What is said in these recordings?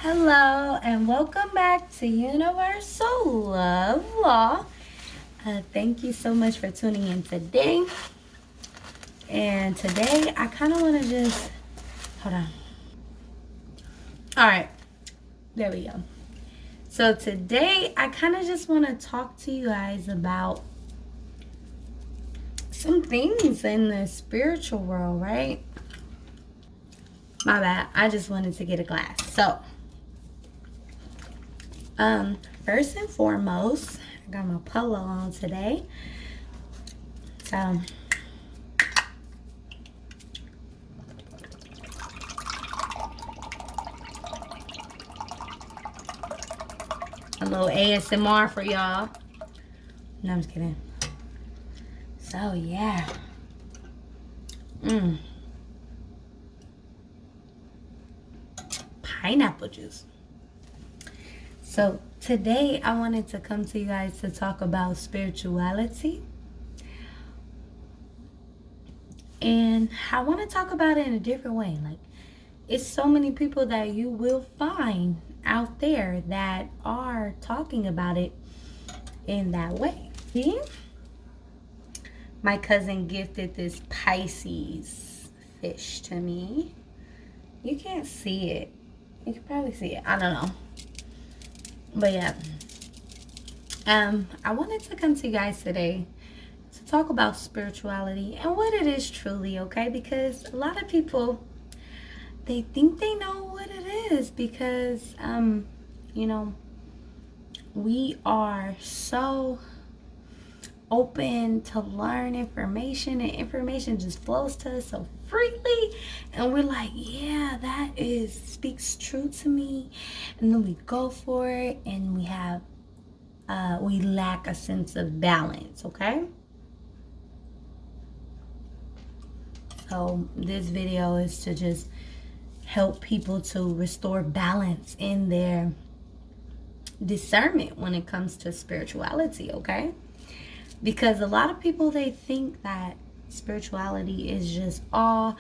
Hello and welcome back to Universal Love Law. Thank you so much for tuning in today. And today I kind of want to just hold on. All right, there we go. So today I kind of just want to talk to you guys about some things in the spiritual world, right? My bad. I just wanted to get a glass. So, first and foremost, I got my polo on today. So, a little ASMR for y'all. No, I'm just kidding. So, yeah. Pineapple juice. So, today I wanted to come to you guys to talk about spirituality. And I want to talk about it in a different way. Like, it's so many people that you will find out there that are talking about it in that way. See? My cousin gifted this Pisces fish to me. You can't see it. You can probably see it. I don't know. But yeah. I wanted to come to you guys today to talk about spirituality and what it is truly, okay? Because a lot of people, they think they know what it is because you know, we are so open to learn information, and information just flows to us so freely, and we're like, yeah, that is speaks true to me, and then we go for it, and we lack a sense of balance. Okay, so this video is to just help people to restore balance in their discernment when it comes to spirituality. Okay, because a lot of people, they think that spirituality is just all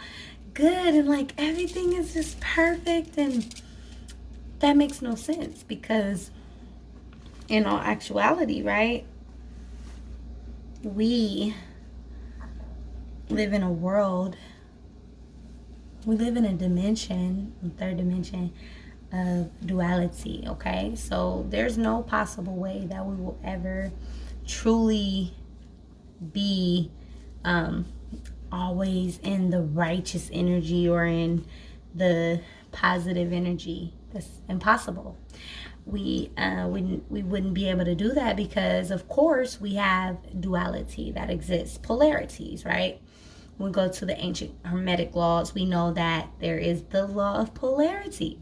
good and like everything is just perfect, and that makes no sense because in all actuality, right, we live in a world, we live in a dimension, a third dimension of duality. Okay, so there's no possible way that we will ever truly be always in the righteous energy or in the positive energy. That's impossible. We wouldn't be able to do that because, of course, we have duality that exists, polarities, right? When we go to the ancient Hermetic laws, we know that there is the law of polarity.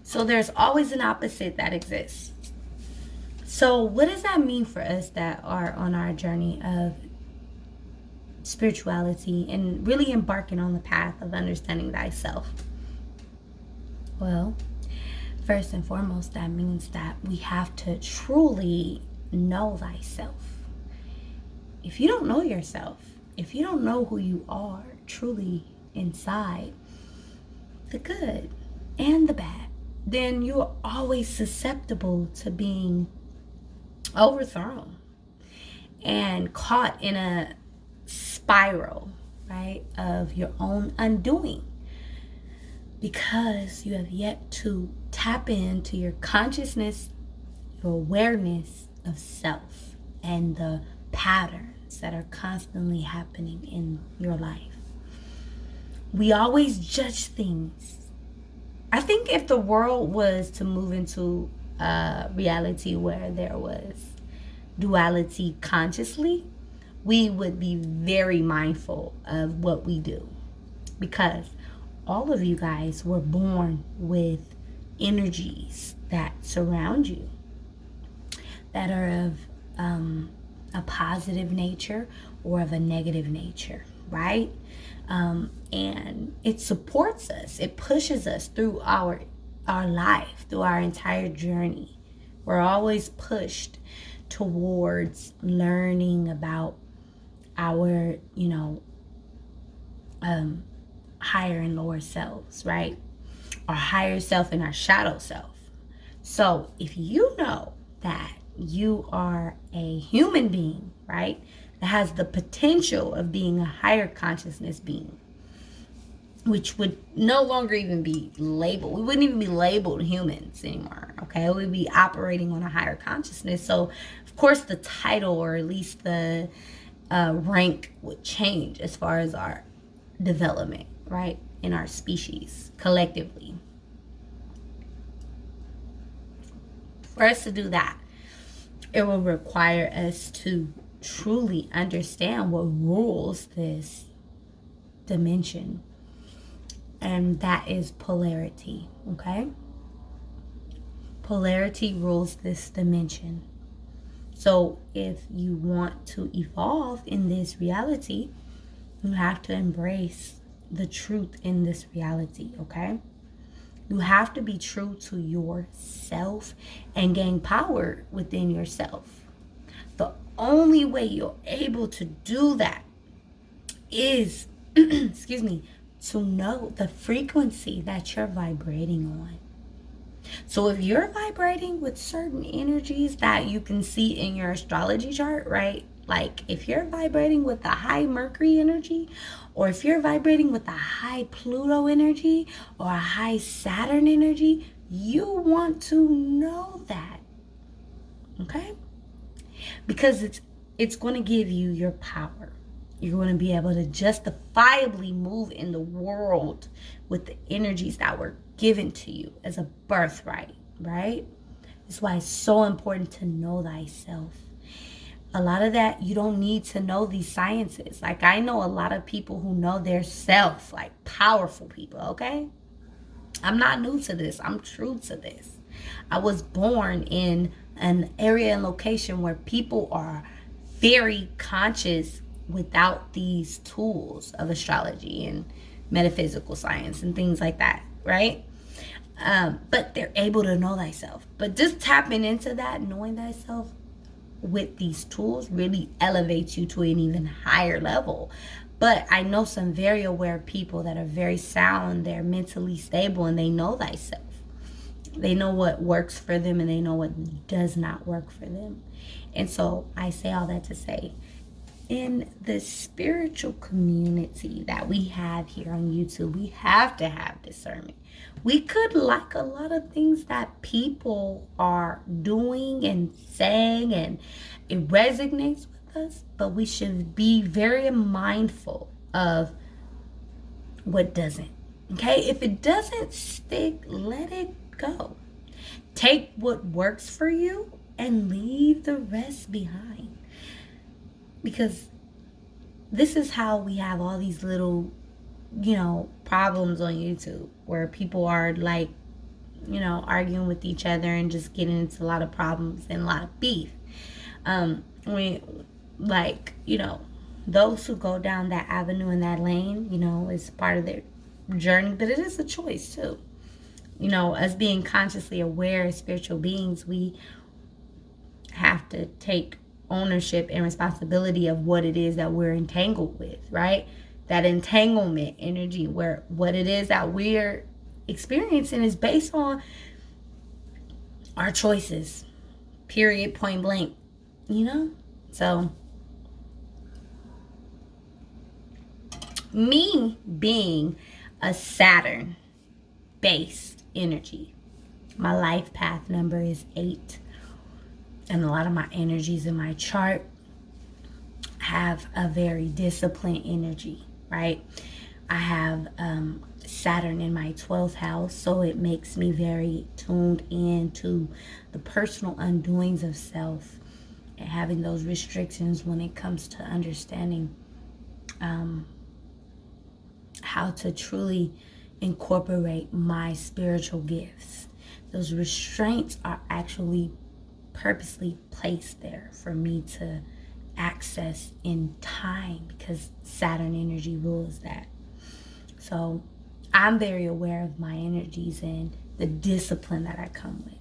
So there's always an opposite that exists. So what does that mean for us that are on our journey of spirituality and really embarking on the path of understanding thyself? Well, first and foremost, that means that we have to truly know thyself. If you don't know yourself, if you don't know who you are truly inside, the good and the bad, then you're always susceptible to being overthrown and caught in a spiral, right, of your own undoing, because you have yet to tap into your consciousness, your awareness of self, and the patterns that are constantly happening in your life. We always judge things. I think if the world was to move into a reality where there was duality consciously, we would be very mindful of what we do, because all of you guys were born with energies that surround you that are of a positive nature or of a negative nature, right? And it supports us, it pushes us through our life, through our entire journey. We're always pushed towards learning about our, higher and lower selves, right? Our higher self and our shadow self. So if you know that you are a human being, right, that has the potential of being a higher consciousness being, which would no longer even be labeled. We wouldn't even be labeled humans anymore, okay? We'd be operating on a higher consciousness. So, of course, the title, or at least the rank, would change as far as our development, right, in our species collectively. For us to do that, it will require us to truly understand what rules this dimension, and that is polarity, okay? Polarity rules this dimension. So if you want to evolve in this reality, you have to embrace the truth in this reality, okay? You have to be true to yourself and gain power within yourself. The only way you're able to do that is, excuse me, to know the frequency that you're vibrating on. So if you're vibrating with certain energies that you can see in your astrology chart, right? Like if you're vibrating with a high Mercury energy, or if you're vibrating with a high Pluto energy or a high Saturn energy, you want to know that. Okay? Because it's going to give you your power. You're going to be able to justifiably move in the world with the energies that were given to you as a birthright, right? That's why it's so important to know thyself. A lot of that, you don't need to know these sciences. Like, I know a lot of people who know their self, like powerful people, okay? I'm not new to this. I'm true to this. I was born in an area and location where people are very conscious without these tools of astrology and metaphysical science and things like that, right? But they're able to know thyself. But just tapping into that, knowing thyself with these tools, really elevates you to an even higher level. But I know some very aware people that are very sound, they're mentally stable, and they know thyself. They know what works for them and they know what does not work for them. And so I say all that to say, in the spiritual community that we have here on YouTube, we have to have discernment. We could like a lot of things that people are doing and saying, and it resonates with us, but we should be very mindful of what doesn't. Okay? If it doesn't stick, let it go. Take what works for you and leave the rest behind. Because this is how we have all these little, problems on YouTube where people are like, arguing with each other and just getting into a lot of problems and a lot of beef. Those who go down that avenue and that lane, is part of their journey, but it is a choice too. Us being consciously aware as spiritual beings, we have to take ownership and responsibility of what it is that we're entangled with, right? That entanglement energy, where what it is that we're experiencing is based on our choices, period, point blank, So me being a Saturn based energy, my life path number is 8, and a lot of my energies in my chart have a very disciplined energy, right? I have Saturn in my 12th house, so it makes me very tuned in to the personal undoings of self and having those restrictions when it comes to understanding how to truly incorporate my spiritual gifts. Those restraints are actually purposely placed there for me to access in time, because Saturn energy rules that. So I'm very aware of my energies and the discipline that I come with.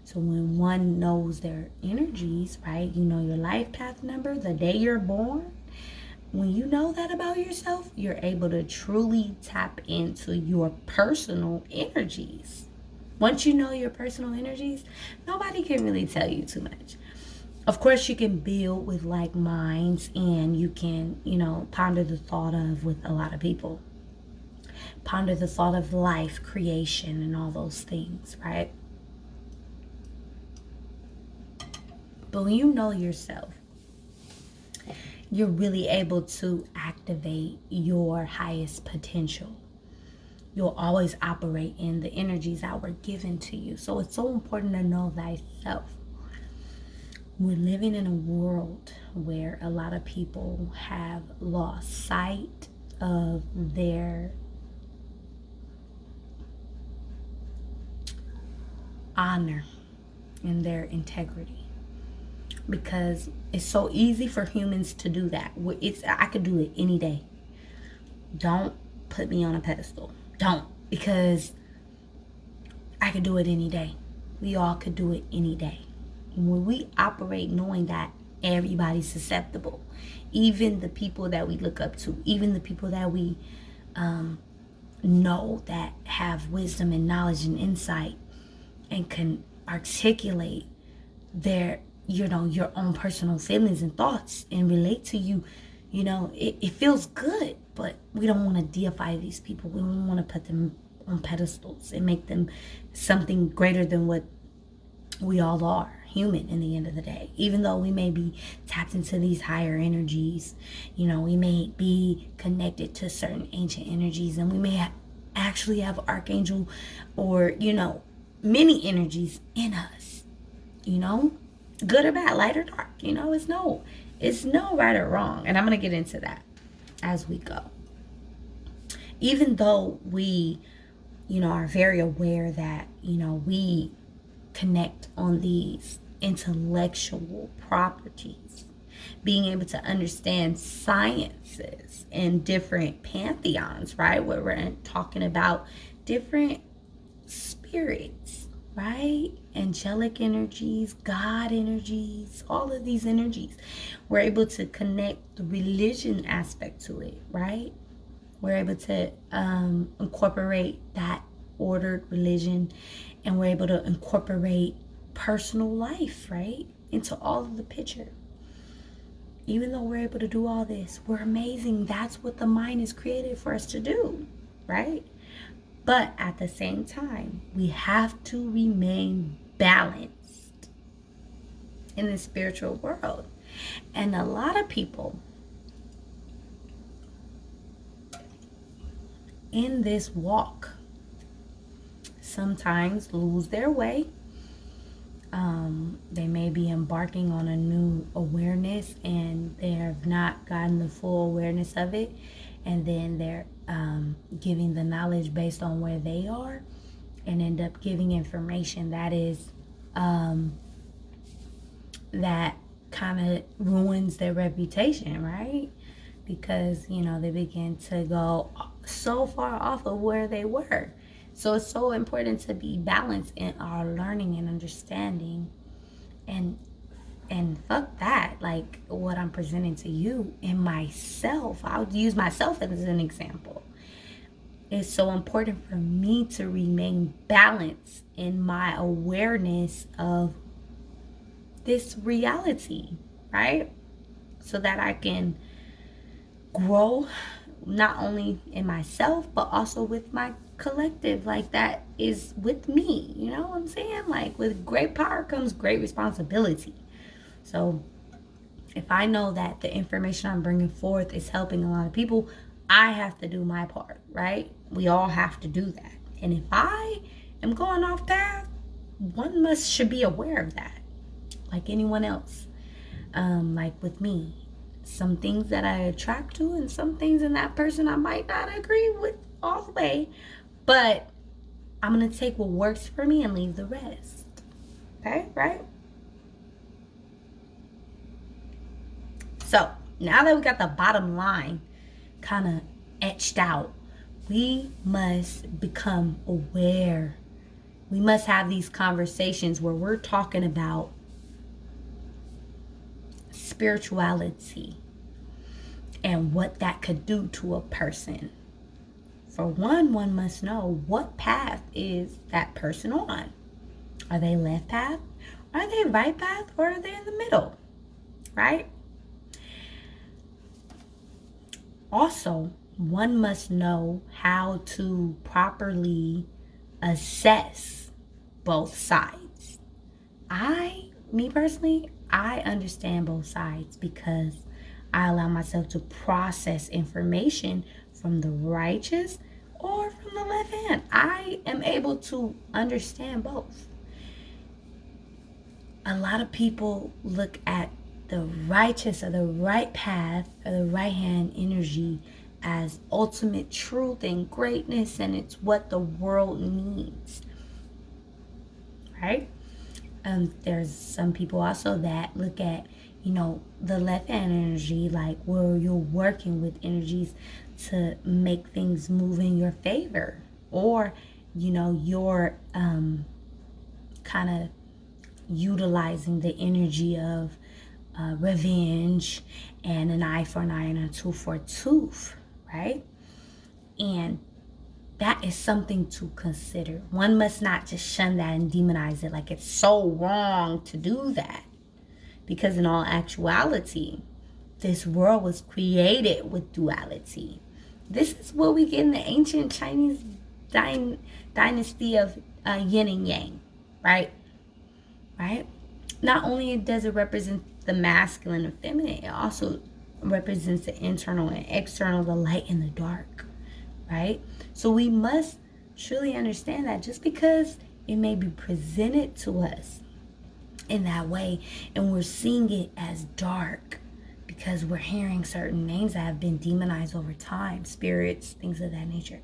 So when one knows their energies, right, your life path number, the day you're born, when you know that about yourself, you're able to truly tap into your personal energies. Once you know your personal energies, nobody can really tell you too much. Of course, you can build with like minds, and you can, ponder the thought of with a lot of people. Ponder the thought of life, creation, and all those things, right? But when you know yourself, you're really able to activate your highest potential. You'll always operate in the energies that were given to you. So it's so important to know thyself. We're living in a world where a lot of people have lost sight of their honor and their integrity, because it's so easy for humans to do that. I could do it any day. Don't put me on a pedestal. Don't, because I could do it any day. We all could do it any day. And when we operate knowing that everybody's susceptible, even the people that we look up to, even the people that we know that have wisdom and knowledge and insight and can articulate their, your own personal feelings and thoughts and relate to you, it feels good. But we don't want to deify these people. We don't want to put them on pedestals and make them something greater than what we all are, human in the end of the day. Even though we may be tapped into these higher energies, we may be connected to certain ancient energies, and we may actually have archangel or, many energies in us, good or bad, light or dark, it's no right or wrong. And I'm going to get into that as we go. Even though we, are very aware that, we connect on these intellectual properties, being able to understand sciences and different pantheons, right? Where we're talking about different spirits, right? Angelic energies, God energies, all of these energies. We're able to connect the religion aspect to it, right? We're able to incorporate that ordered religion, and we're able to incorporate personal life, right, into all of the picture. Even though we're able to do all this, we're amazing. That's what the mind is created for us to do, right? But at the same time, we have to remain balanced in the spiritual world. And a lot of people in this walk sometimes lose their way. They may be embarking on a new awareness, and they have not gotten the full awareness of it, and then they're giving the knowledge based on where they are, and end up giving information that is that kind of ruins their reputation, right? Because they begin to go so far off of where they were. So it's so important to be balanced in our learning and understanding, and fuck that, like what I'm presenting to you and myself. I'll use myself as an example. It's so important for me to remain balanced in my awareness of this reality, right? So that I can grow not only in myself but also with my collective, like that is with me. You know what I'm saying? Like with great power comes great responsibility. So if I know that the information I'm bringing forth is helping a lot of people, I have to do my part, right? We all have to do that. And if I am going off path, one should be aware of that, like anyone else. Like with me, some things that I attract to and some things in that person I might not agree with all the way, but I'm gonna take what works for me and leave the rest. Okay, right? So now that we got the bottom line kind of etched out, we must become aware. We must have these conversations where we're talking about spirituality and what that could do to a person. For one must know what path is that person on. Are they left path? Are they right path? Or are they in the middle? Right? Also, one must know how to properly assess both sides. Me personally, I understand both sides because I allow myself to process information from the righteous or from the left hand. I am able to understand both. A lot of people look at the righteous or the right path or the right hand energy as ultimate truth and greatness, and it's what the world needs, right? There's some people also that look at, the left hand energy, like where you're working with energies to make things move in your favor, or you're kind of utilizing the energy of revenge and an eye for an eye and a tooth for a tooth, right? And that is something to consider. One must not just shun that and demonize it like it's so wrong to do that. Because in all actuality, this world was created with duality. This is what we get in the ancient Chinese dynasty of yin and yang, right? Right? Not only does it represent the masculine and feminine, it also represents the internal and external, the light and the dark, right? So we must truly understand that just because it may be presented to us in that way and we're seeing it as dark because we're hearing certain names that have been demonized over time, spirits, things of that nature,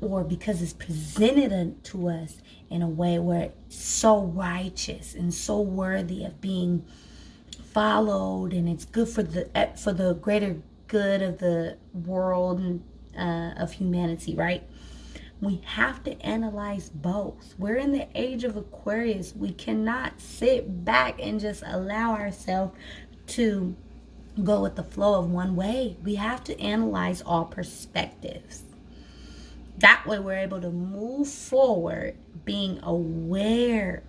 or because it's presented to us in a way where it's so righteous and so worthy of being followed, and it's good for the greater good of the world and of humanity, right? We have to analyze both. We're in the age of Aquarius. We cannot sit back and just allow ourselves to go with the flow of one way. We have to analyze all perspectives. That way we're able to move forward being aware.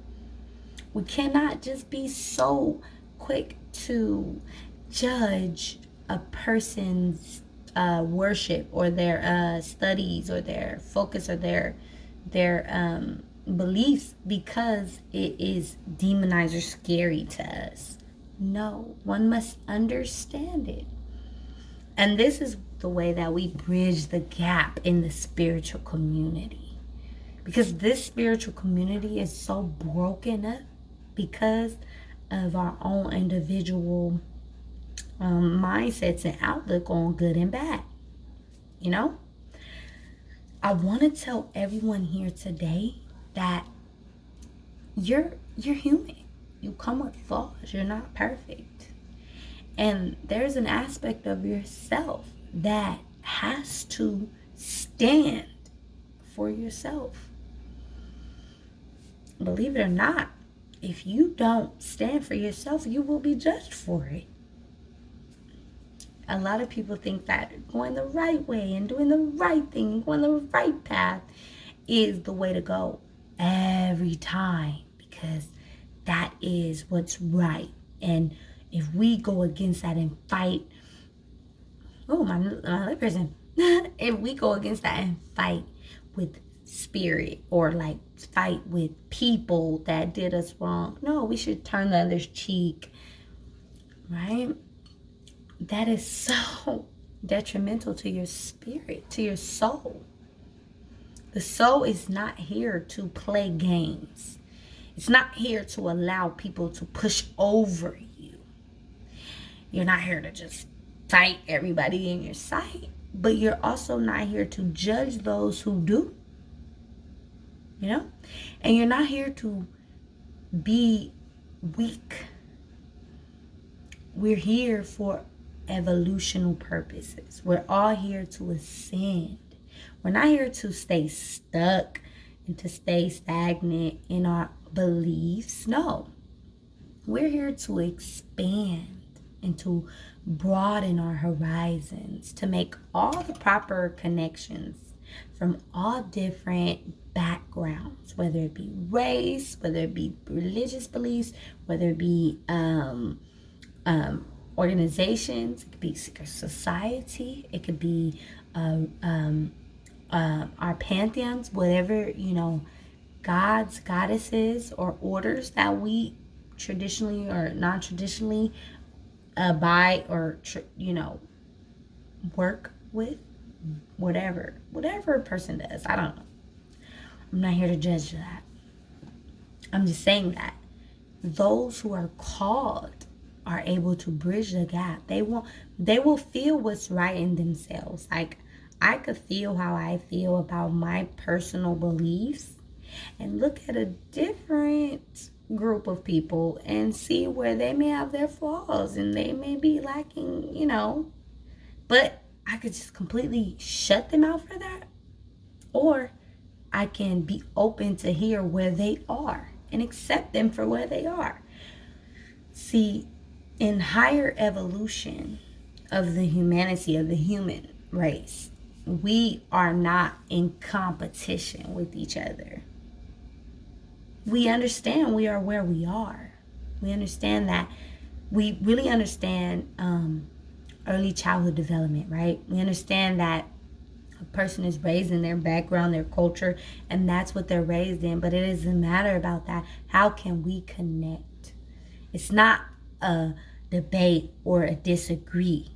We cannot just be so quick to judge a person's worship or their studies or their focus or their beliefs because it is demonized or scary to us. No, one must understand it. And this is the way that we bridge the gap in the spiritual community. Because this spiritual community is so broken up because of our own individual mindsets and outlook on good and bad. I want to tell everyone here today that you're human. You come with flaws. You're not perfect. And there's an aspect of yourself that has to stand for yourself. Believe it or not, if you don't stand for yourself, you will be judged for it. A lot of people think that going the right way and doing the right thing and going the right path is the way to go every time because that is what's right. And if we go against that and fight, my other person, if we go against that and fight with spirit or like fight with people that did us wrong, no, we should turn the other's cheek, right? That is so detrimental to your spirit, to your soul. The soul is not here to play games. It's not here to allow people to push over you. You're not here to just fight everybody in your sight, but you're also not here to judge those who do. And you're not here to be weak. We're here for evolutional purposes. We're all here to ascend. We're not here to stay stuck and to stay stagnant in our beliefs. No. We're here to expand and to broaden our horizons, to make all the proper connections from all different backgrounds, whether it be race, whether it be religious beliefs, whether it be organizations, it could be society, it could be our pantheons, whatever, gods, goddesses, or orders that we traditionally or non-traditionally abide or work with, whatever a person does. I don't know. I'm not here to judge that. I'm just saying that those who are called are able to bridge the gap. They will feel what's right in themselves. Like, I could feel how I feel about my personal beliefs and look at a different group of people and see where they may have their flaws and they may be lacking, but I could just completely shut them out for that, or I can be open to hear where they are and accept them for where they are. See, in higher evolution of the humanity, of the human race, we are not in competition with each other. We understand we are where we are. We understand that. We really understand early childhood development, right? We understand that a person is raised in their background, their culture, and that's what they're raised in. But it doesn't matter about that. How can we connect? It's not a debate or a disagree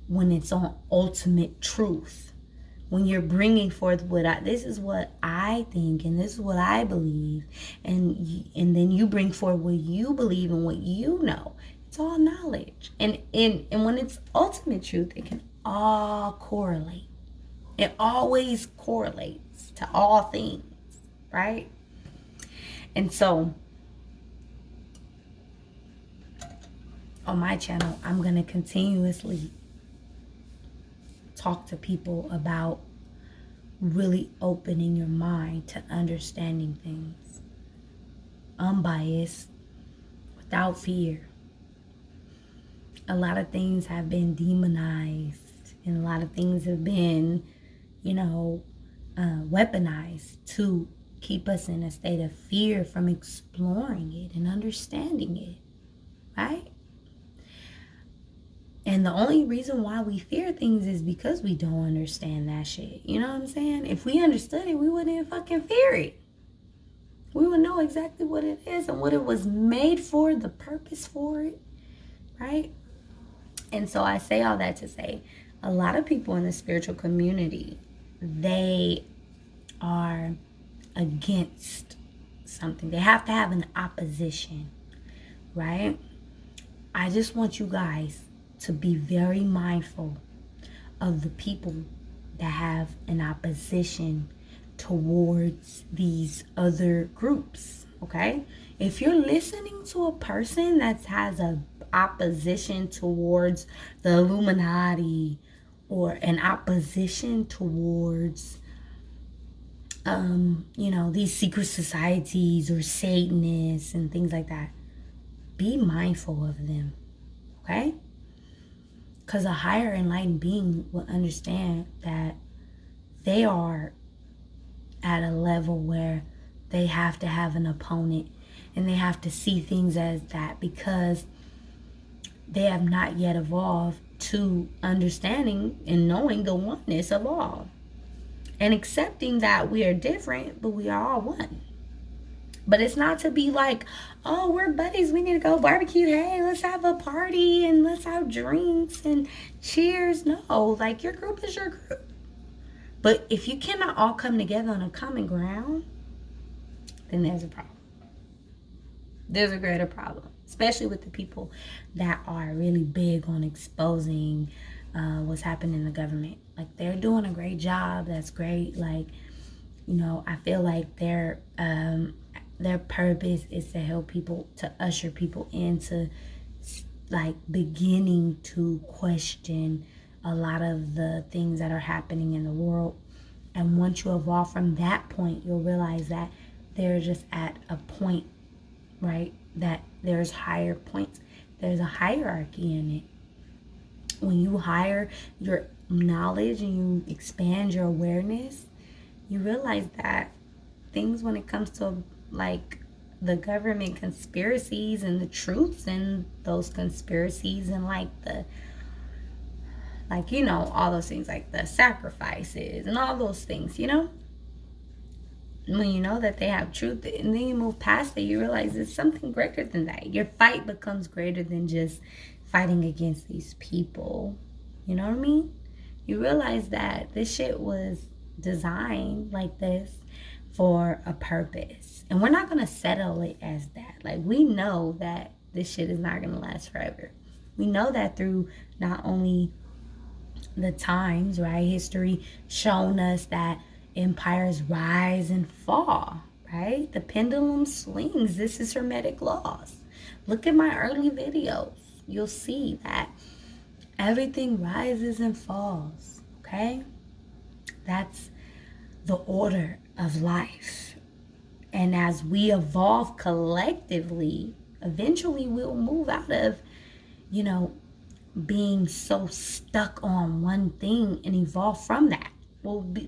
when it's on ultimate truth. When you're bringing forth this is what I think and this is what I believe, and then you bring forth what you believe and what you know. It's all knowledge, and when it's ultimate truth, it can all correlate. It always correlates to all things, right? And so on my channel, I'm going to continuously talk to people about really opening your mind to understanding things, unbiased, without fear. A lot of things have been demonized, and a lot of things have been, weaponized to keep us in a state of fear from exploring it and understanding it, right? And the only reason why we fear things is because we don't understand that shit. You know what I'm saying? If we understood it, we wouldn't even fucking fear it. We would know exactly what it is and what it was made for, the purpose for it, right? And so I say all that to say, a lot of people in the spiritual community, they are against something. They have to have an opposition, right? I just want you guys to be very mindful of the people that have an opposition towards these other groups, okay? If you're listening to a person that has an opposition towards the Illuminati or an opposition towards these secret societies or Satanists and things like that, be mindful of them, okay? Because a higher enlightened being will understand that they are at a level where they have to have an opponent and they have to see things as that, because they have not yet evolved to understanding and knowing the oneness of all and accepting that we are different, but we are all one. But it's not to be like, oh, we're buddies, we need to go barbecue, hey, let's have a party and let's have drinks and cheers. No, like, your group is your group. But if you cannot all come together on a common ground, then there's a problem. There's a greater problem, especially with the people that are really big on exposing what's happening in the government. Like, they're doing a great job. That's great. Like, I feel like their purpose is to help people, to usher people into like beginning to question a lot of the things that are happening in the world. And once you evolve from that point, you'll realize that they're just at a point, right, that there's higher points There's a hierarchy in it. When you hire your knowledge and you expand your awareness, you realize that things, when it comes to like the government conspiracies and the truths and those conspiracies, and like the, like, you know, all those things, like the sacrifices and all those things, you know, when you know that they have truth and then you move past it, you realize it's something greater than that. Your fight becomes greater than just fighting against these people. You know what I mean? You realize that this shit was designed like this for a purpose. And we're not going to settle it as that. Like, we know that this shit is not going to last forever. We know that through not only the times, right? History shown us that empires rise and fall, right? The pendulum swings. This is Hermetic laws. Look at my early videos. You'll see that everything rises and falls, okay? That's the order of life. And as we evolve collectively, eventually we'll move out of, you know, being so stuck on one thing and evolve from that.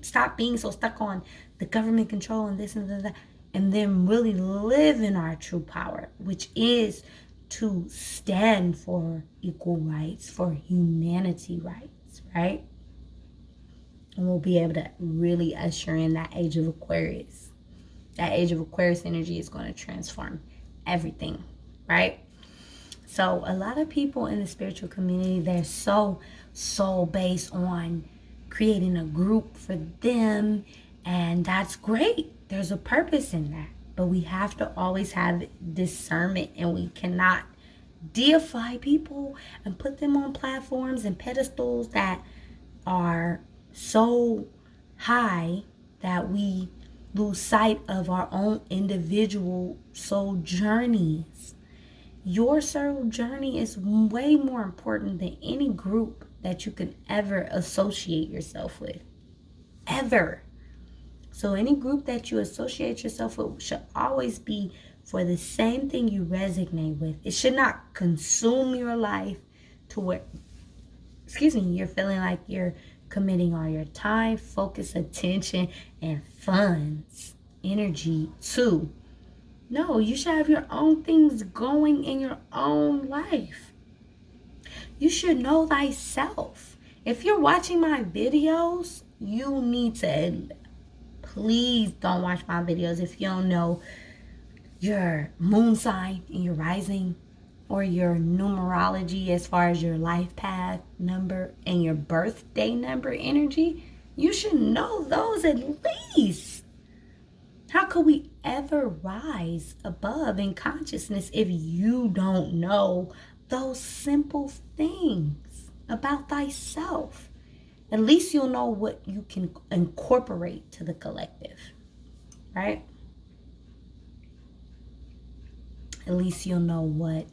Stop being so stuck on the government control and this and that, and then really live in our true power, which is to stand for equal rights, for humanity rights, right? And we'll be able to really usher in that age of Aquarius. That age of Aquarius energy is going to transform everything, right? So a lot of people in the spiritual community, they're so based on creating a group for them, and that's great. There's a purpose in that. But we have to always have discernment, and we cannot deify people and put them on platforms and pedestals that are so high that we lose sight of our own individual soul journeys. Your soul journey is way more important than any group that you can ever associate yourself with. Ever. So any group that you associate yourself with should always be for the same thing you resonate with. It should not consume your life to where, you're feeling like you're committing all your time, focus, attention, and funds, energy to. No, you should have your own things going in your own life. You should know thyself. If you're watching my videos, you need to, please don't watch my videos if you don't know your moon sign and your rising, or your numerology as far as your life path number and your birthday number energy. You should know those at least. How could we ever rise above in consciousness if you don't know those simple things about thyself? At least you'll know what you can incorporate to the collective, right? At least you'll know what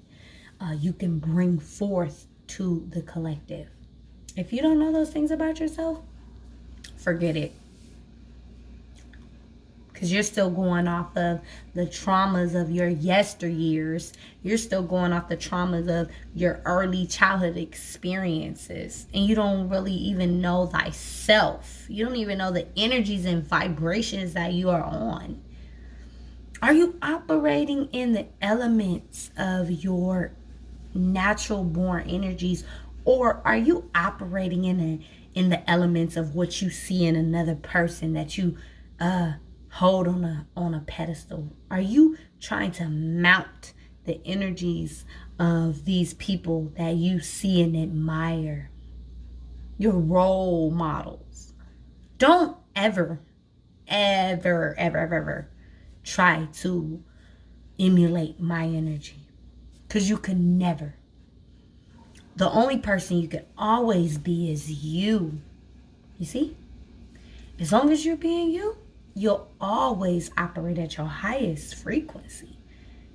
you can bring forth to the collective. If you don't know those things about yourself, forget it. Because you're still going off of the traumas of your yesteryears. You're still going off the traumas of your early childhood experiences. And you don't really even know thyself. You don't even know the energies and vibrations that you are on. Are you operating in the elements of your natural born energies, or are you operating in the elements of what you see in another person that you hold on a pedestal? Are you trying to mount the energies of these people that you see and admire, your role models? Don't ever try to emulate my energy, because you can never. The only person you can always be is you. You see? As long as you're being you, you'll always operate at your highest frequency.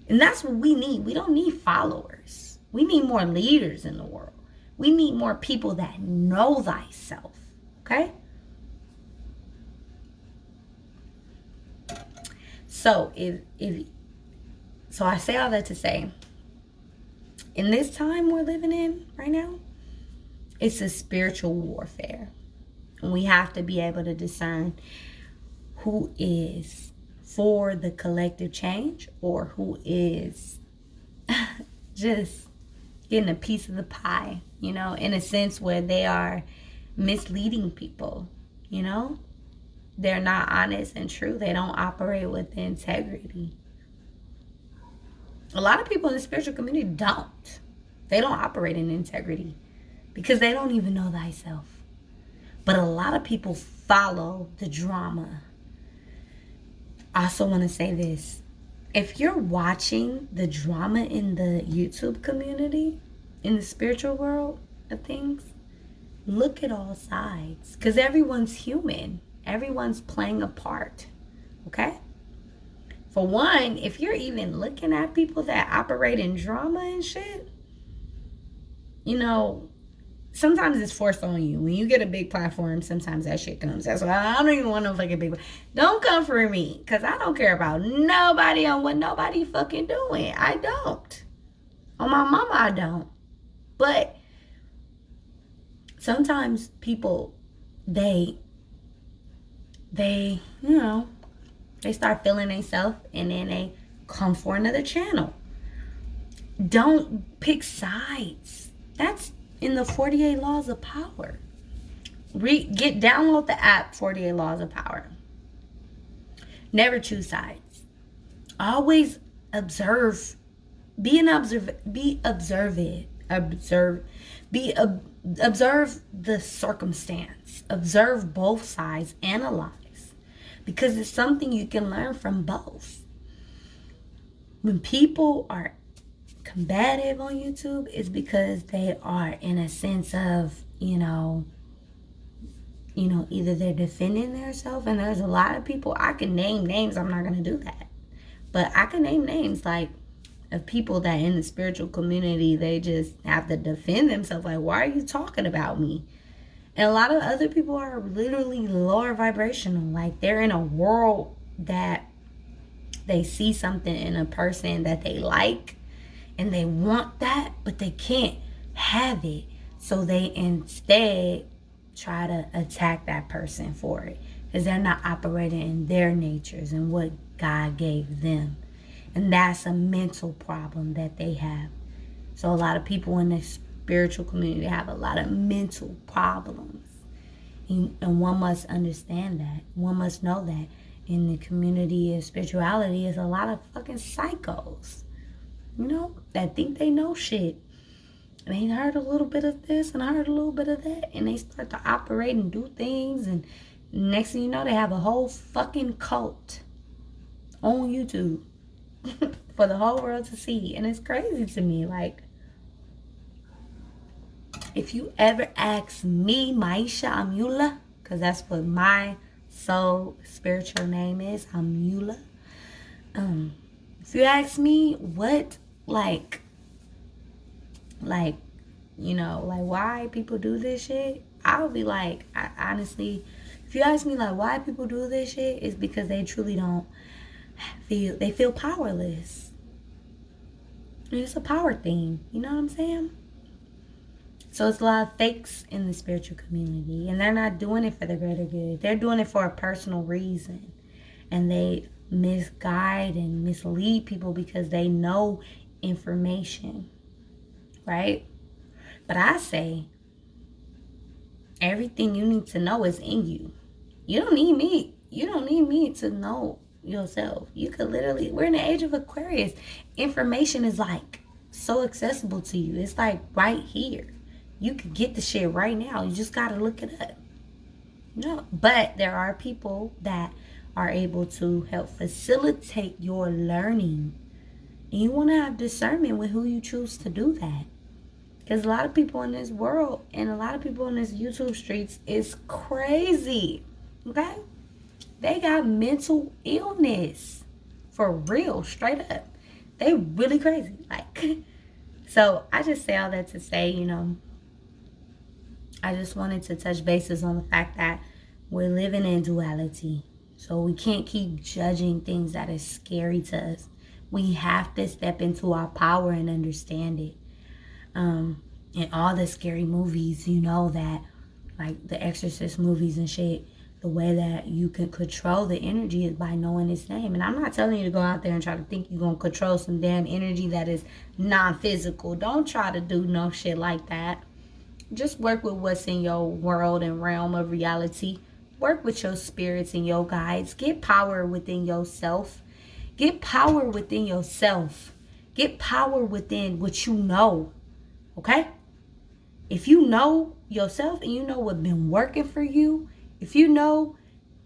And that's what we need. We don't need followers. We need more leaders in the world. We need more people that know thyself. Okay? So so I say all that to say, in this time we're living in right now, it's a spiritual warfare. And we have to be able to discern who is for the collective change or who is just getting a piece of the pie, you know, in a sense where they are misleading people, you know? They're not honest and true. They don't operate with integrity. A lot of people in the spiritual community don't. They don't operate in integrity because they don't even know thyself. But a lot of people follow the drama. I also want to say this. If you're watching the drama in the YouTube community, in the spiritual world of things, look at all sides. Because everyone's human. Everyone's playing a part. Okay? For one, if you're even looking at people that operate in drama and shit, you know, sometimes it's forced on you. When you get a big platform, sometimes that shit comes. That's why I don't even want no fucking big. Don't come for me, because I don't care about nobody on what nobody fucking doing. I don't. On my mama, I don't. But sometimes people, they, you know, they start feeling themselves and then they come for another channel. Don't pick sides. That's in the 48 Laws of Power. Download the app 48 Laws of Power. Never choose sides. Always observe. Observe the circumstance. Observe both sides. Analyze. Because it's something you can learn from both. When people are combative on YouTube, it's because they are in a sense of, you know, either they're defending themselves, and there's a lot of people, I can name names, I'm not going to do that. But I can name names like of people that in the spiritual community, they just have to defend themselves. Like, why are you talking about me? And a lot of other people are literally lower vibrational. Like, they're in a world that they see something in a person that they like and they want that, but they can't have it. So they instead try to attack that person for it because they're not operating in their natures and what God gave them. And that's a mental problem that they have. So a lot of people in the spiritual community have a lot of mental problems. And one must understand that. One must know that in the community of spirituality is a lot of fucking psychos, you know, that think they know shit. And they heard a little bit of this and I heard a little bit of that. And they start to operate and do things. And next thing you know, they have a whole fucking cult on YouTube for the whole world to see. And it's crazy to me. Like, if you ever ask me, Maisha Amula, because that's what my soul spiritual name is, Amula. If you ask me what, like, you know, like why people do this shit, I would be like, honestly, if you ask me like why people do this shit, it's because they truly don't feel powerless. It's a power thing, you know what I'm saying? So it's a lot of fakes in the spiritual community, and they're not doing it for the greater good. They're doing it for a personal reason, and they misguide and mislead people because they know information, right? But I say everything you need to know is in you. You don't need me. You don't need me to know yourself. You could literally, we're in the age of Aquarius. Information is like so accessible to you. It's like right here. You could get the shit right now. You just got to look it up. No, but there are people that are able to help facilitate your learning. And you want to have discernment with who you choose to do that. Because a lot of people in this world and a lot of people in this YouTube streets is crazy. Okay? They got mental illness. For real, straight up. They really crazy. Like, so I just say all that to say, you know, I just wanted to touch bases on the fact that we're living in duality. So we can't keep judging things that is scary to us. We have to step into our power and understand it. In all the scary movies, you know that, like the Exorcist movies and shit, the way that you can control the energy is by knowing its name. And I'm not telling you to go out there and try to think you're going to control some damn energy that is non-physical. Don't try to do no shit like that. Just work with what's in your world and realm of reality. Work with your spirits and your guides. Get power within yourself. Get power within yourself. Get power within what you know. Okay? If you know yourself and you know what's been working for you, if you know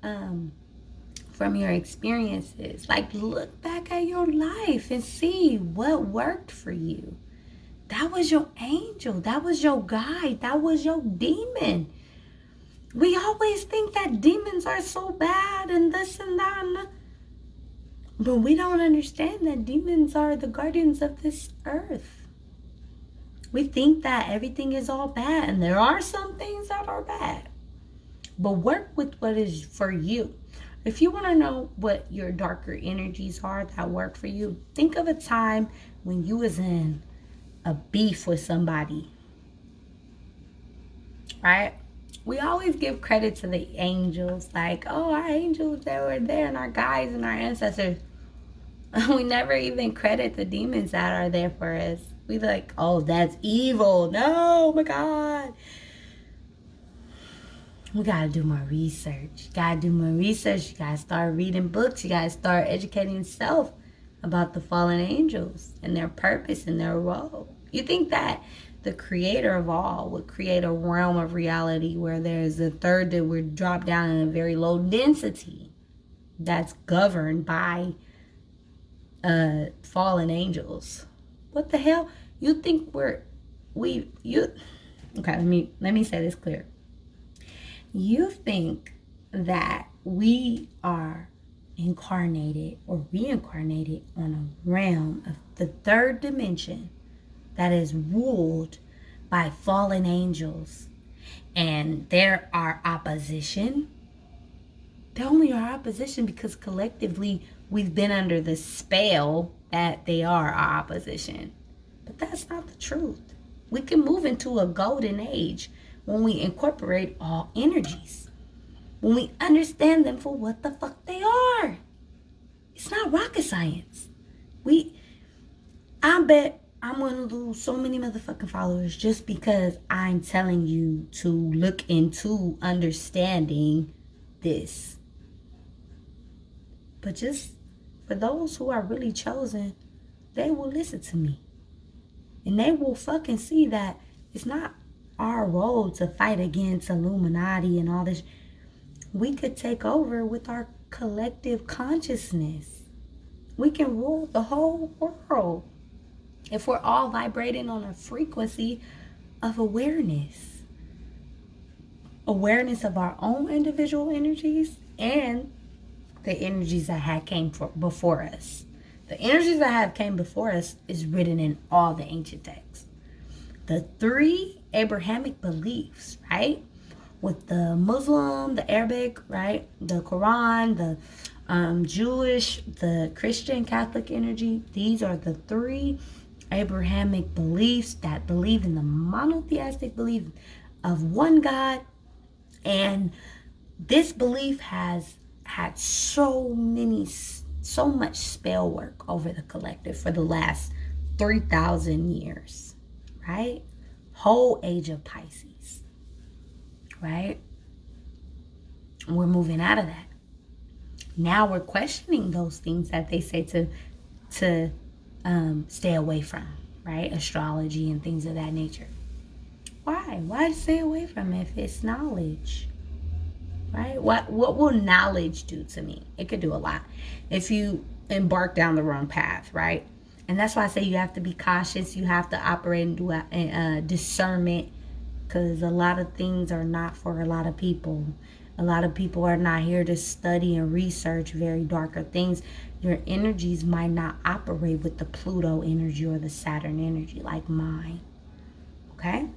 from your experiences, like look back at your life and see what worked for you. That was your angel. That was your guide. That was your demon. We always think that demons are so bad and this and that. But we don't understand that demons are the guardians of this earth. We think that everything is all bad, and there are some things that are bad. But work with what is for you. If you want to know what your darker energies are that work for you, think of a time when you was in a beef with somebody, right? We always give credit to the angels, like, oh, our angels that were there and our guides and our ancestors. We never even credit the demons that are there for us. We like, oh, that's evil. No, oh my God. We gotta do more research. You gotta do more research. You gotta start reading books. You gotta start educating yourself about the fallen angels and their purpose and their role. You think that the creator of all would create a realm of reality where there's a third that would drop down in a very low density that's governed by fallen angels? What the hell? You think okay, let me say this clear. You think that we are incarnated or reincarnated on a realm of the third dimension that is ruled by fallen angels, and there are opposition. They only are opposition because collectively we've been under the spell that they are our opposition. But that's not the truth. We can move into a golden age when we incorporate all energies, when we understand them for what the fuck they are. It's not rocket science. I bet I'm going to lose so many motherfucking followers just because I'm telling you to look into understanding this. But just for those who are really chosen, they will listen to me. And they will fucking see that it's not our role to fight against Illuminati and all this. We could take over with our collective consciousness. We can rule the whole world if we're all vibrating on a frequency of awareness. Awareness of our own individual energies and the energies that had came before us. The energies that have came before us is written in all the ancient texts. The 3 Abrahamic beliefs, right? With the Muslim, the Arabic, right? The Quran, the Jewish, the Christian, Catholic energy. These are the 3 Abrahamic beliefs that believe in the monotheistic belief of one God. And this belief has had so much spell work over the collective for the last 3,000 years, right? Whole age of Pisces, right? We're moving out of that. Now we're questioning those things that they say to stay away from, right? Astrology and things of that nature. Why stay away from it if it's knowledge? Right? What will knowledge do to me? It could do a lot if you embark down the wrong path, right? And that's why I say you have to be cautious. You have to operate and do discernment, because a lot of things are not for a lot of people. A lot of people are not here to study and research very darker things. Your energies might not operate with the Pluto energy or the Saturn energy like mine. Okay?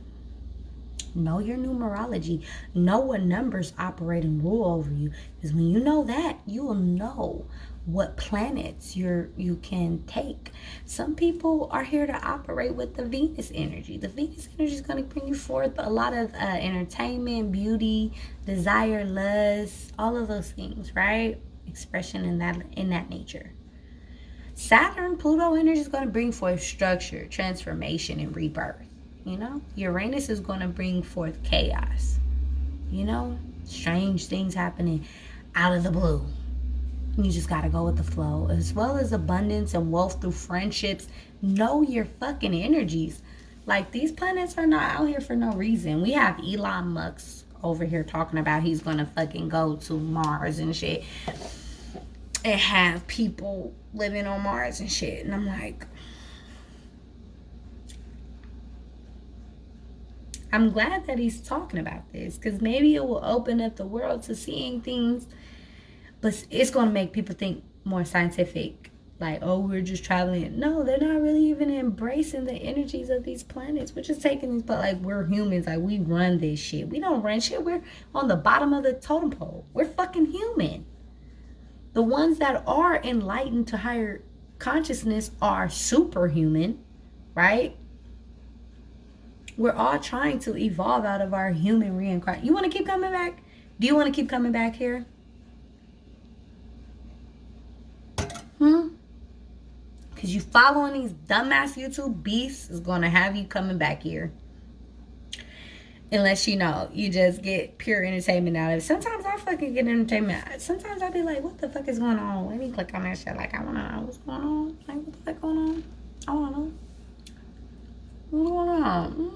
Know your numerology. Know what numbers operate and rule over you. Because when you know that, you will know what planets you can take. Some people are here to operate with the Venus energy. The Venus energy is going to bring you forth a lot of entertainment, beauty, desire, lust, all of those things, right? Expression in that nature. Saturn, Pluto energy is going to bring forth structure, transformation, and rebirth. Uranus is going to bring forth chaos. Strange things happening out of the blue. You just gotta go with the flow, as well as abundance and wealth through friendships. Know your fucking energies. Like, these planets are not out here for no reason. We have Elon Musk over here talking about he's gonna fucking go to Mars and shit, and have people living on Mars and shit. And I'm like, I'm glad that he's talking about this, because maybe it will open up the world to seeing things, but it's going to make people think more scientific. Like, oh, we're just traveling. No, they're not really even embracing the energies of these planets. We're just taking these, but like, we're humans. Like, we run this shit. We don't run shit. We're on the bottom of the totem pole. We're fucking human. The ones that are enlightened to higher consciousness are superhuman, right? We're all trying to evolve out of our human reincarnation. You want to keep coming back? Do you want to keep coming back here? Because you following these dumbass YouTube beasts is going to have you coming back here. Unless, you just get pure entertainment out of it. Sometimes I fucking get entertainment. Sometimes I be like, what the fuck is going on? Let me click on that shit. Like, I want to know what's going on. Like, what the fuck going on? I want to know. What's going on?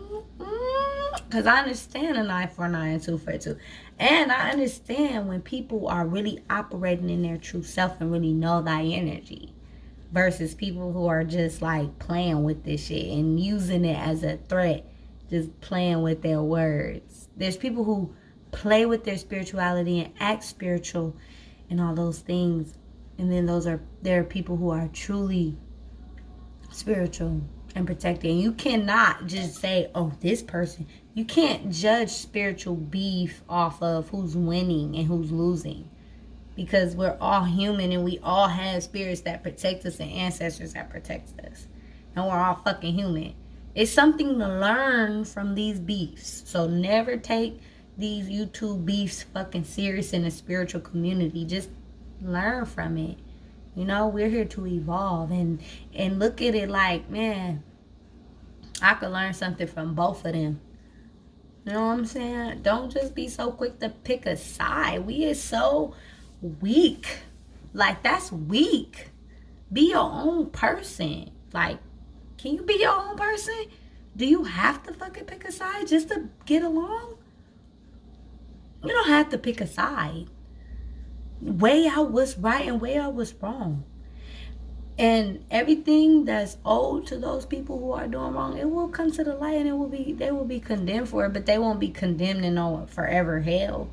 Because I understand a 949 and 242. And I understand when people are really operating in their true self and really know thy energy. Versus people who are just like playing with this shit and using it as a threat. Just playing with their words. There's people who play with their spirituality and act spiritual and all those things. And then there are people who are truly spiritual and protected. And you cannot just say, oh, this person. You can't judge spiritual beef off of who's winning and who's losing. Because we're all human and we all have spirits that protect us and ancestors that protect us. And we're all fucking human. It's something to learn from these beefs. So never take these YouTube beefs fucking serious in the spiritual community. Just learn from it. We're here to evolve and look at it like, man, I could learn something from both of them. You know what I'm saying? Don't just be so quick to pick a side. We is so weak. Like, that's weak. Be your own person. Like, can you be your own person? Do you have to fucking pick a side just to get along? You don't have to pick a side. Weigh out what's right and weigh out what's wrong. And everything that's owed to those people who are doing wrong, it will come to the light and they will be condemned for it, but they won't be condemned in no forever hell.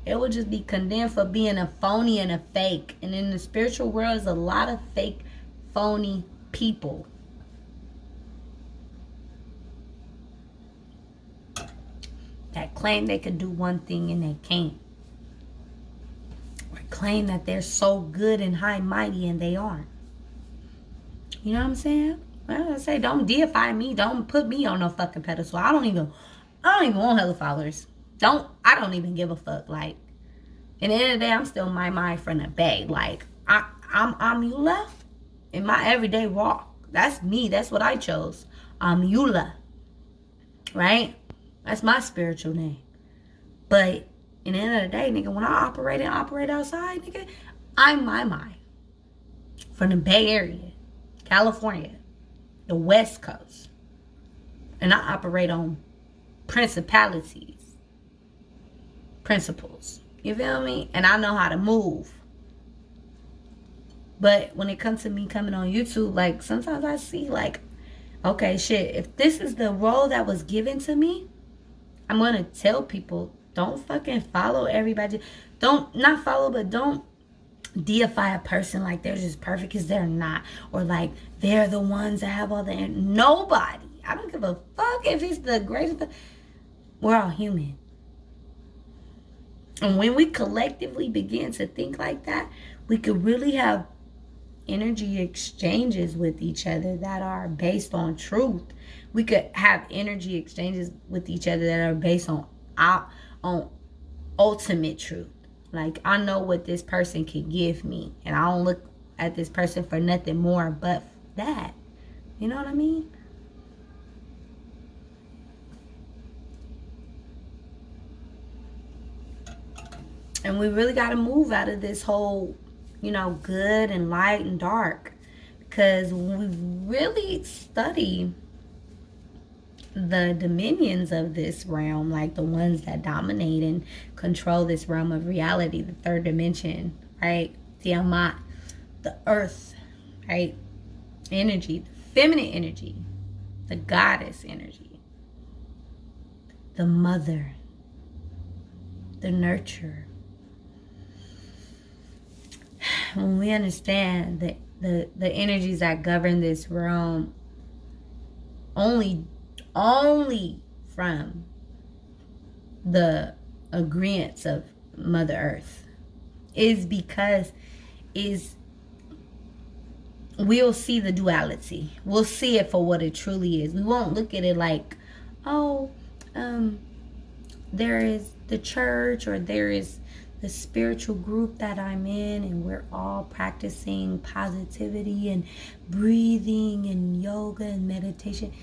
It will just be condemned for being a phony and a fake. And in the spiritual world, there's a lot of fake, phony people. That claim they could do one thing and they can't. Or claim that they're so good and high mighty and they aren't. You know what I'm saying? Well, I say, don't deify me. Don't put me on no fucking pedestal. I don't even want hella followers. I don't even give a fuck. Like, in the end of the day, I'm still my mind from the bay. Like, I'm Eula in my everyday walk. That's me. That's what I chose. I'm Eula. Right? That's my spiritual name. But in the end of the day, nigga, when I operate outside, nigga, I'm my mind. From the Bay Area, California, the West Coast. And I operate on principles. You feel me? And I know how to move. But when it comes to me coming on YouTube, like, sometimes I see, like, okay, shit, if this is the role that was given to me, I'm going to tell people, don't fucking follow everybody. Don't deify a person like they're just perfect, because they're not. Or like they're the ones that have all the... Nobody. I don't give a fuck if it's the greatest... We're all human. And when we collectively begin to think like that, we could really have energy exchanges with each other that are based on truth. We could have energy exchanges with each other that are based on ultimate truth. Like, I know what this person can give me, and I don't look at this person for nothing more but that. You know what I mean? And we really got to move out of this whole, good and light and dark. Because when we really study the dominions of this realm, like the ones that dominate and control this realm of reality, the third dimension, right? Tiamat, the earth, right? Energy, the feminine energy, the goddess energy, the mother, the nurturer. When we understand that the energies that govern this realm only from the agreements of Mother Earth, is because we'll see the duality. We'll see it for what it truly is. We won't look at it like, oh, there is the church, or there is the spiritual group that I'm in, and we're all practicing positivity and breathing and yoga and meditation.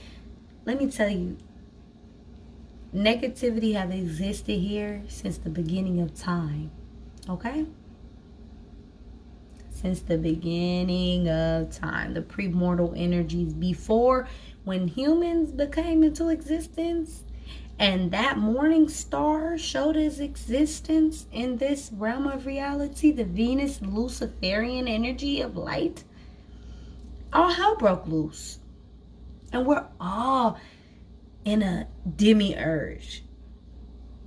Let me tell you, negativity have existed here since the beginning of time. Okay? Since the beginning of time. The premortal energies, before, when humans became into existence, and that morning star showed its existence in this realm of reality, the Venus Luciferian energy of light, all hell broke loose. And we're all in a demiurge,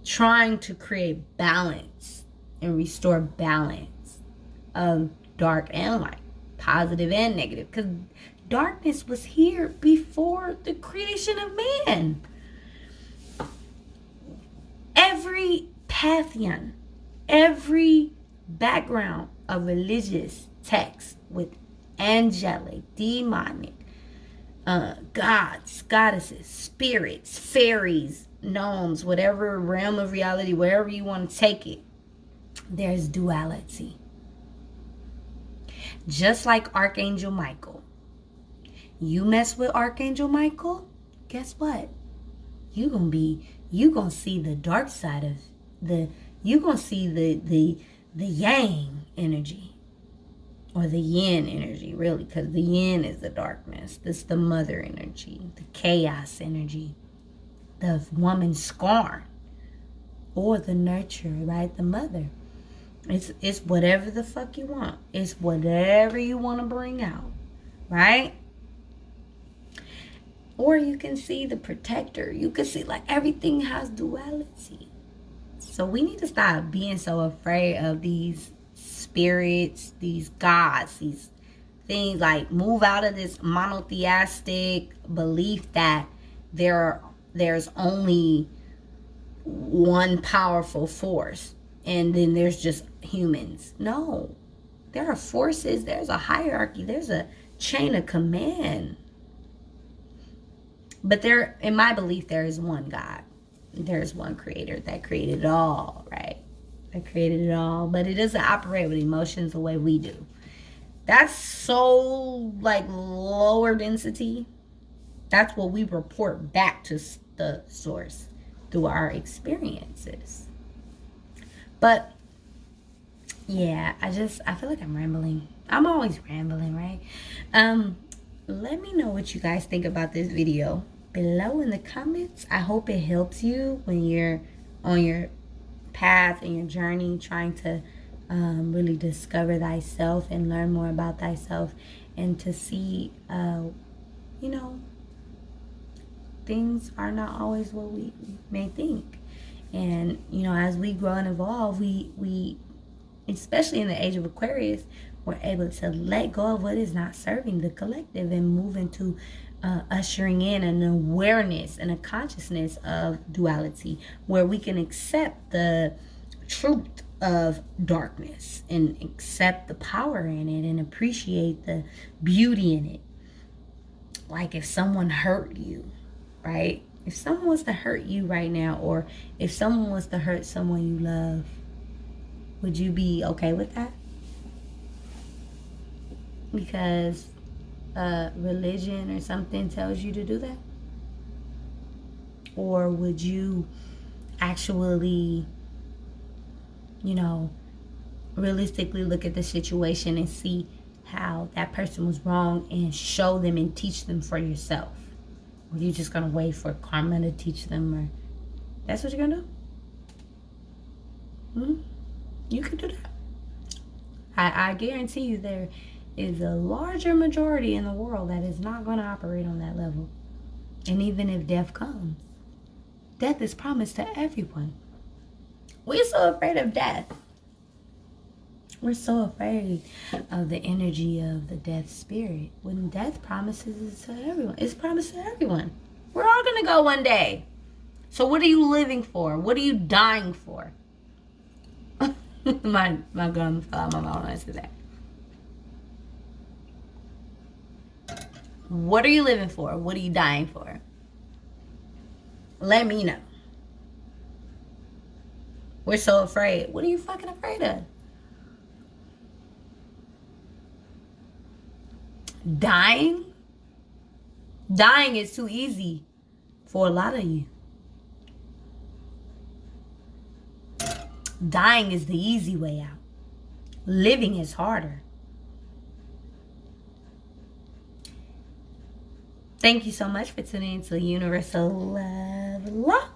trying to create balance and restore balance of dark and light, positive and negative, because darkness was here before the creation of man. Every pantheon, every background of religious text with angelic, demonic, gods, goddesses, spirits, fairies, gnomes, whatever realm of reality, wherever you want to take it, there's duality. Just like Archangel Michael. You mess with Archangel Michael, guess what? You gonna see the dark side of you gonna see the yang energy, or the yin energy, really, because the yin is the darkness. This is the mother energy, the chaos energy, the woman scorn, or the nurture, right? The mother. It's whatever the fuck you want. It's whatever you want to bring out, right? Or you can see the protector. You can see, like, everything has duality. So we need to stop being so afraid of these spirits, these gods, these things. Like, move out of this monotheistic belief that there's only one powerful force and then there's just humans. No. There are forces. There's a hierarchy. There's a chain of command. But there, in my belief, there is one God. There's one creator that created it all, right? That created it all. But it doesn't operate with emotions the way we do. That's so, like, lower density. That's what we report back to the source through our experiences. But, yeah, I feel like I'm rambling. I'm always rambling, right? Let me know what you guys think about this video below in the comments. I hope it helps you when you're on your path and your journey, trying to really discover thyself and learn more about thyself, and to see, things are not always what we may think. And, as we grow and evolve, we especially in the age of Aquarius, we're able to let go of what is not serving the collective and move into ushering in an awareness and a consciousness of duality, where we can accept the truth of darkness and accept the power in it and appreciate the beauty in it. Like if someone hurt you, right? If someone was to hurt you right now, or if someone was to hurt someone you love, would you be okay with that? Because religion or something tells you to do that? Or would you actually, realistically look at the situation and see how that person was wrong and show them and teach them for yourself? Or are you just going to wait for karma to teach them? Or that's what you're going to do? You can do that. I guarantee you there is a larger majority in the world that is not going to operate on that level. And even if death comes, death is promised to everyone. We're so afraid of death. We're so afraid of the energy of the death spirit. When death promises it to everyone, it's promised to everyone. We're all going to go one day. So what are you living for? What are you dying for? my gum fell out my mouth when I said that. What are you living for? What are you dying for? Let me know. We're so afraid. What are you fucking afraid of? Dying? Dying is too easy for a lot of you. Dying is the easy way out. Living is harder. Thank you so much for tuning into Universal Love Law.